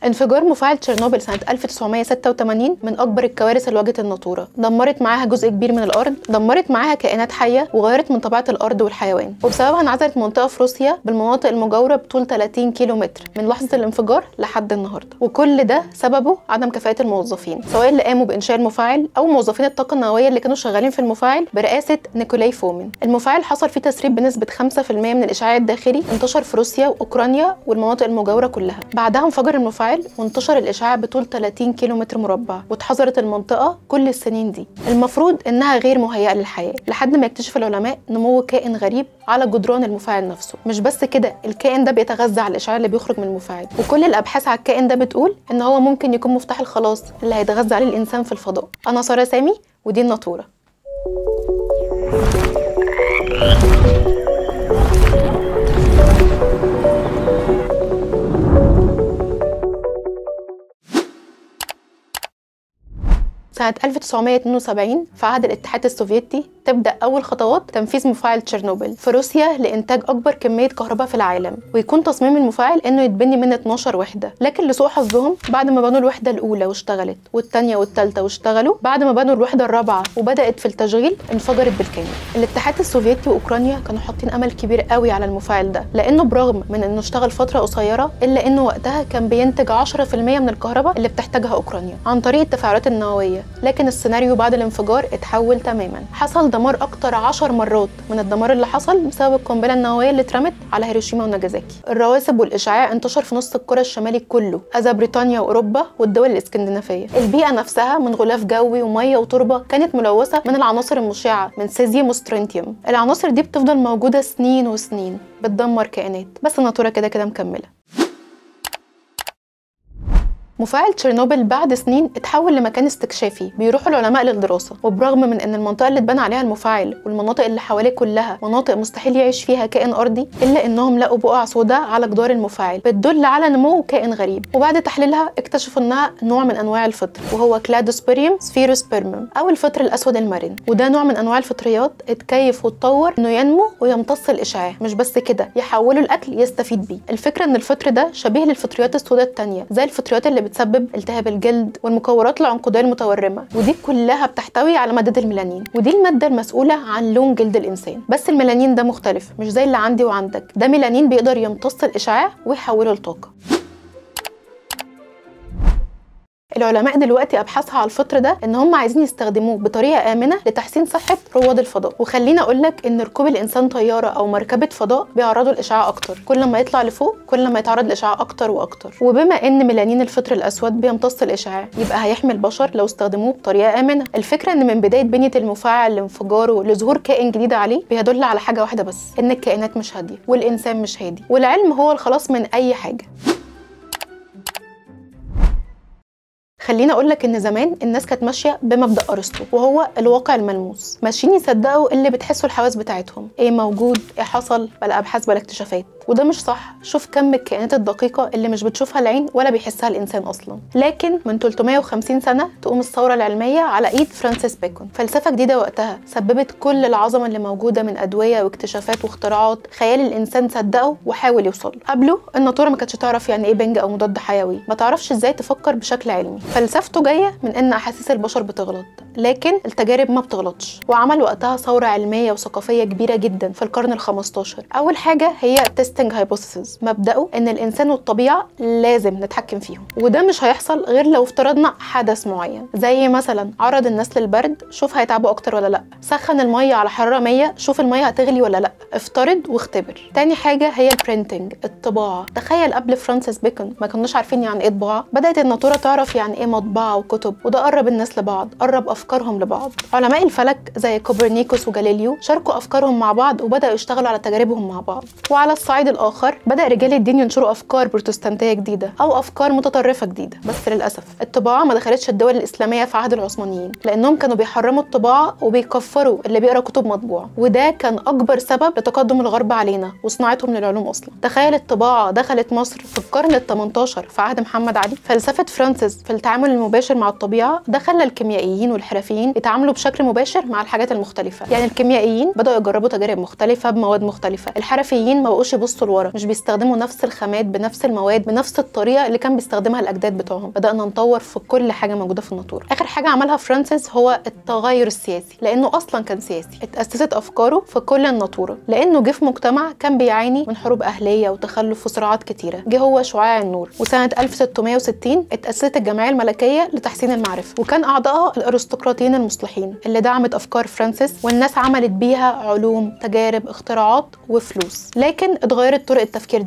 انفجار مفاعل تشيرنوبل سنة 1986 من أكبر الكوارث اللي واجهت الناطورة، دمرت معاها جزء كبير من الأرض، دمرت معاها كائنات حية، وغيرت من طبيعة الأرض والحيوان، وبسببها انعزلت منطقة في روسيا بالمناطق المجاورة بطول 30 كيلو متر من لحظة الانفجار لحد النهاردة. وكل ده سببه عدم كفاءة الموظفين، سواء اللي قاموا بإنشاء المفاعل أو موظفين الطاقة النووية اللي كانوا شغالين في المفاعل برئاسة نيكولاي فومين. المفاعل حصل فيه تسريب بنسبة 5% من الإشعاع الداخلي، انتشر في روسيا وأوكرانيا والمناطق المجاورة كلها. بعدها انفجر المفاعل وانتشر الإشعاع بطول 30 كيلو متر مربع، واتحظرت المنطقة كل السنين دي المفروض إنها غير مهيئة للحياة، لحد ما يكتشف العلماء نمو كائن غريب على جدران المفاعل نفسه. مش بس كده، الكائن ده بيتغذى على الإشعاع اللي بيخرج من المفاعل، وكل الأبحاث على الكائن ده بتقول إن هو ممكن يكون مفتاح الخلاص اللي هيتغذى عليه الإنسان في الفضاء. أنا سارة سامي ودي الناطورة. سنة 1972 في عهد الاتحاد السوفيتي تبدأ أول خطوات تنفيذ مفاعل تشيرنوبل في روسيا لإنتاج أكبر كمية كهرباء في العالم، ويكون تصميم المفاعل إنه يتبني من 12 وحدة. لكن لسوء حظهم بعد ما بنوا الوحدة الأولى واشتغلت، والثانية والثالثة واشتغلوا، بعد ما بنوا الوحدة الرابعة وبدأت في التشغيل انفجرت بالكامل. الاتحاد السوفيتي وأوكرانيا كانوا حاطين أمل كبير قوي على المفاعل ده، لأنه برغم من إنه اشتغل فترة قصيرة إلا إنه وقتها كان بينتج 10% من الكهرباء اللي بتحتاجها أوكرانيا عن طريق التفاعلات النووية. لكن السيناريو بعد الانفجار اتحول تماما، حصل دمار اكتر 10 مرات من الدمار اللي حصل بسبب القنبله النوويه اللي اترمت على هيروشيما وناجازاكي. الرواسب والاشعاع انتشر في نص الكره الشمالي كله، اذى بريطانيا واوروبا والدول الاسكندنافيه. البيئه نفسها من غلاف جوي وميه وتربه كانت ملوثه من العناصر المشعه من سيزيوم وسترونتيوم. العناصر دي بتفضل موجوده سنين وسنين بتدمر كائنات، بس الناطوره كده كده مكمله. مفاعل تشيرنوبل بعد سنين اتحول لمكان استكشافي بيروحوا العلماء للدراسه، وبرغم من ان المنطقه اللي اتبنى عليها المفاعل والمناطق اللي حواليه كلها مناطق مستحيل يعيش فيها كائن ارضي، الا انهم لقوا بقع سوداء على جدار المفاعل بتدل على نمو كائن غريب. وبعد تحليلها اكتشفوا انها نوع من انواع الفطر، وهو كلادوسبيريوم سفيروسبيرمم او الفطر الاسود المرن. وده نوع من انواع الفطريات اتكيف واتطور انه ينمو ويمتص الاشعاع. مش بس كده، يحوله الاكل يستفيد بيه. الفكره ان الفطر ده شبيه للفطريات السوداء الثانيه، زي الفطريات اللي بتسبب التهاب الجلد والمكورات العنقوديه المتورمه، ودي كلها بتحتوي على ماده الميلانين، ودي الماده المسؤوله عن لون جلد الانسان. بس الميلانين ده مختلف، مش زي اللي عندي وعندك، ده ميلانين بيقدر يمتص الاشعاع ويحوله لطاقه. العلماء دلوقتي ابحاثها على الفطر ده ان هم عايزين يستخدموه بطريقه امنه لتحسين صحه رواد الفضاء. وخليني اقول لك ان ركوب الانسان طياره او مركبه فضاء بيعرضوا الاشعاع اكتر، كل ما يطلع لفوق كل ما يتعرض لاشعاع اكتر واكتر. وبما ان ميلانين الفطر الاسود بيمتص الاشعاع، يبقى هيحمي البشر لو استخدموه بطريقه امنه. الفكره ان من بدايه بنيه المفاعل لانفجاره لظهور كائن جديد عليه بيدل على حاجه واحده بس، ان الكائنات مش هاديه والانسان مش هادي، والعلم هو الخلاص من اي حاجه. خليني اقول لك ان زمان الناس كانت ماشيه بمبدا ارسطو، وهو الواقع الملموس، ماشيين يصدقوا اللي بتحسوا الحواس بتاعتهم، ايه موجود، ايه حصل، بلا ابحاث بلا اكتشافات. وده مش صح. شوف كم الكائنات الدقيقه اللي مش بتشوفها العين ولا بيحسها الانسان اصلا. لكن من 350 سنه تقوم الثوره العلميه على ايد فرانسيس بيكون، فلسفه جديده وقتها سببت كل العظمه اللي موجوده من ادويه واكتشافات واختراعات خيال الانسان صدقه وحاول يوصل. قبله الناطوره ما كانتش تعرف يعني ايه بنج او مضاد حيوي، ما تعرفش ازاي تفكر بشكل علمي. فلسفته جايه من ان احاسيس البشر بتغلط، لكن التجارب ما بتغلطش. وعمل وقتها ثوره علميه وثقافيه كبيره جدا في القرن ال15. اول حاجه هي تيستنج هايبوثيسيس، مبدأه ان الانسان والطبيعه لازم نتحكم فيهم، وده مش هيحصل غير لو افترضنا حدث معين، زي مثلا عرض الناس للبرد، شوف هيتعبوا اكتر ولا لا، سخن الميه على حراره 100، شوف الميه هتغلي ولا لا، افترض واختبر. تاني حاجه هي البرينتنج، الطباعه. تخيل قبل فرانسيس بيكون ما كناش عارفين يعني ايه طباعه، بدات الناطوره تعرف يعني ايه مطبعه وكتب، وده قرب الناس لبعض، قرب افكارهم لبعض. علماء الفلك زي كوبرنيكوس وجاليليو شاركوا افكارهم مع بعض وبداوا يشتغلوا على تجاربهم مع بعض. وعلى الصعيد الاخر بدا رجال الدين ينشروا افكار بروتستانتيه جديده او افكار متطرفه جديده. بس للاسف الطباعه ما دخلتش الدول الاسلاميه في عهد العثمانيين، لانهم كانوا بيحرموا الطباعه وبيكفروا اللي بيقرا كتب مطبوعه، وده كان اكبر سبب لتقدم الغرب علينا وصناعتهم للعلوم اصلا. تخيل الطباعه دخلت مصر في القرن ال18 في عهد محمد علي. فلسفه فرانسيس في التعامل المباشر مع الطبيعه ده خلى الكيميائيين الحرفيين يتعاملوا بشكل مباشر مع الحاجات المختلفه. يعني الكيميائيين بداوا يجربوا تجارب مختلفه بمواد مختلفه، الحرفيين ما بقوش يبصوا لورا، مش بيستخدموا نفس الخامات بنفس المواد بنفس الطريقه اللي كان بيستخدمها الاجداد بتوعهم. بدانا نطور في كل حاجه موجوده في الناطوره. اخر حاجه عملها فرانسيس هو التغير السياسي، لانه اصلا كان سياسي. اتاسست افكاره في كل الناطوره، لانه جه في مجتمع كان بيعاني من حروب اهليه وتخلف وصراعات كتيره. جه هو شعاع النور. وسنه 1660 اتاسست الجمعيه الملكيه لتحسين المعرفه، وكان اعضائها الارستقراطيين المصلحين اللي دعمت افكار فرانسيس، والناس عملت بيها علوم، تجارب، اختراعات وفلوس. لكن اتغيرت طرق التفكير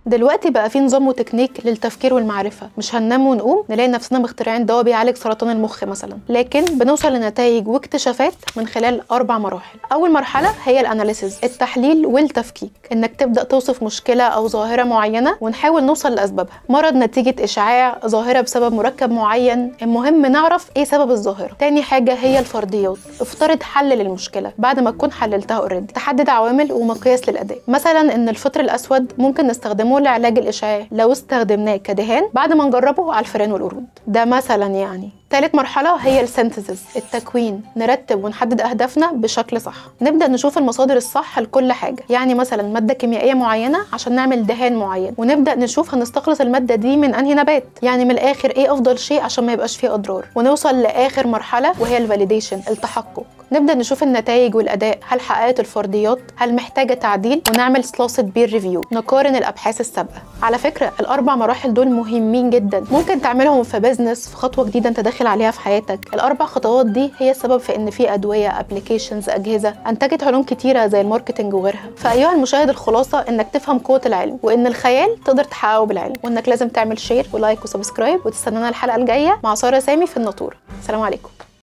دلوقتي بقى في نظام وتكنيك للتفكير والمعرفه. مش هننام ونقوم نلاقي نفسنا مخترعين دواء بيعالج سرطان المخ مثلا، لكن بنوصل لنتائج واكتشافات من خلال 4 مراحل. اول مرحله هي الاناليسيز، التحليل والتفكيك، انك تبدا توصف مشكله او ظاهره معينه ونحاول نوصل لاسبابها. مرض نتيجه اشعاع، ظاهره بسبب مركب معين، المهم نعرف ايه سبب الظاهره. تاني حاجه هي الفرضيات، افترض حل للمشكله بعد ما تكون حللتها اوريدي. تحدد عوامل ومقياس للاداء، مثلا ان الفطر الاسود ممكن نستخدمه لعلاج الإشعاع لو استخدمناه كدهان بعد ما نجربه على الفئران والقرود، ده مثلا يعني. ثالث مرحلة هي السينثيسيس، التكوين، نرتب ونحدد أهدافنا بشكل صح. نبدأ نشوف المصادر الصح لكل حاجة، يعني مثلا مادة كيميائية معينة عشان نعمل دهان معين، ونبدأ نشوف هنستخلص المادة دي من أنهي نبات، يعني من الآخر إيه أفضل شيء عشان ما يبقاش فيه أضرار. ونوصل لآخر مرحلة وهي الفاليديشن، التحقق. نبدأ نشوف النتائج والأداء، هل حققت الفرضيات، هل محتاجة تعديل، ونعمل سلاسة بير ريفيو، نقارن الأبحاث السابقة. على فكرة ال4 مراحل دول مهمين جدا، ممكن تعملهم في بيزنس، في خطوة جديدة أنت داخل عليها في حياتك. ال4 خطوات دي هي السبب في إن في أدوية، أبليكيشنز، أجهزة أنتجت علوم كتيرة زي الماركتينج وغيرها. فأيها المشاهد، الخلاصة إنك تفهم قوة العلم، وإن الخيال تقدر تحققه بالعلم، وإنك لازم تعمل شير ولايك وسبسكرايب، وتستنانا الحلقة الجاية مع سارة سامي في الناطورة. السلام عليكم.